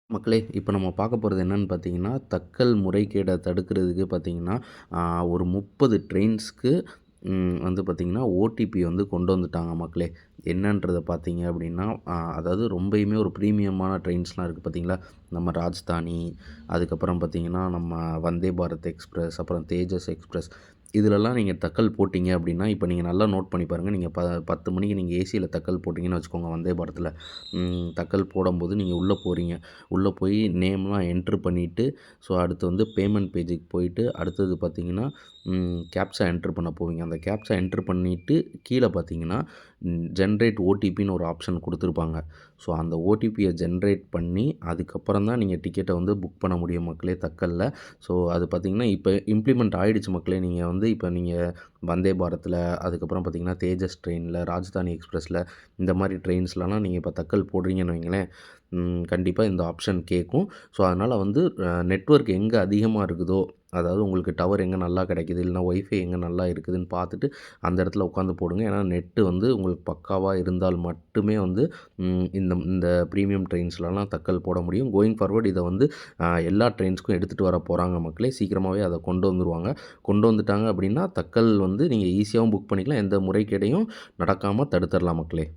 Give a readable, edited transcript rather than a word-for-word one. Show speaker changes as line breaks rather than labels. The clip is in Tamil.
மக்களே, இப்போ நம்ம பார்க்க போறது என்னன்னு பார்த்தீங்கன்னா, தக்கல் முறைகேட தடுக்கிறதுக்கு பார்த்தீங்கன்னா, ஒரு 30 ட்ரெயின்ஸ்க்கு வந்து பார்த்தீங்கன்னா, ஓடிபி வந்து கொண்டு வந்துட்டாங்க மக்களே. என்னன்றத பார்த்தீங்க அப்படின்னா, அதாவது ரொம்பயுமே ஒரு ப்ரீமியமான ட்ரெயின்ஸ்லாம் இருக்குது பார்த்தீங்களா? நம்ம ராஜ்தானி, அதுக்கப்புறம் பார்த்தீங்கன்னா, நம்ம வந்தே பாரத் எக்ஸ்பிரஸ், அப்புறம் தேஜஸ் எக்ஸ்பிரஸ் இதுலலாம் நீங்கள் தக்கல் போட்டீங்க அப்படின்னா, இப்போ நீங்க நல்லா நோட் பண்ணி பாருங்க. நீங்க 10 மணிக்கு நீங்க ஏசியில தக்கல் போட்டீங்கன்னு வச்சுக்கோங்க, வந்தே பாரத்ல. தக்கல் போடும்போது நீங்க உள்ள போறீங்க. உள்ள போய் நேம்லாம் என்ட்ரு பண்ணிவிட்டு, ஸோ அடுத்து வந்து பேமெண்ட் பேஜுக்கு போயிட்டு, அடுத்தது பார்த்தீங்கன்னா, கேப்ச்சா என்ட்ரு பண்ண போவீங்க. அந்த கேப்ச்சா என்ட்ரு பண்ணிட்டு கீழ பார்த்தீங்கன்னா, ஜென்ரேட் ஓடிபின்னு ஒரு ஆப்ஷன் குடுத்துருப்பாங்க. ஸோ அந்த ஓடிபிய ஜென்ரேட் பண்ணி, அதுக்கப்புறம் தான் நீங்க டிக்கெட்ட வந்து புக் பண்ண முடியும் மக்களே தக்கல்ல. ஸோ அது பார்த்தீங்கன்னா, இப்ப இம்ப்ளிமெண்ட் ஆயிடுச்சு மக்களே. நீங்க வந்து இப்ப நீங்க வந்தே பாரத்ல, அதுக்கப்புறம் பார்த்தீங்கன்னா, தேஜஸ் ட்ரெயின்ல, ராஜ்தானி எக்ஸ்பிரஸ்ல இந்த மாரி ட்ரெயின்ஸ்லலாம் நீங்க இப்ப தக்கல் போடுறீங்கன்னு வைங்களேன், கண்டிப்பா இந்த ஆப்ஷன் கேட்கும். ஸோ அதனால வந்து நெட்வொர்க் எங்க அதிகமா இருக்குதோ, அதாவது உங்களுக்கு டவர் எங்க நல்லா கிடைக்குது, இல்லைனா ஒய்ஃபை எங்க நல்லா இருக்குதுன்னு பார்த்துட்டு, அந்த இடத்துல உட்காந்து போடுங்க. ஏன்னா நெட்டு வந்து உங்களுக்கு பக்காவா இருந்தால் மட்டுமே வந்து இந்த இந்த பிரீமியம் ட்ரெயின்ஸ்லலாம் தக்கல் போட முடியும். கோயிங் ஃபார்வர்ட் இத வந்து எல்லா ட்ரெயின்ஸ்க்கும் எடுத்துட்டு வர போறாங்க மக்களே. சீக்கிரமாவே அத கொண்டு வந்துருவாங்க. கொண்டு வந்துட்டாங்க அப்படின்னா, தக்கல் வந்து நீங்க ஈஸியாவும் புக் பண்ணிக்கலாம். எந்த முறைகேடையும் நடக்காம தடுத்துறலாம் மக்களே.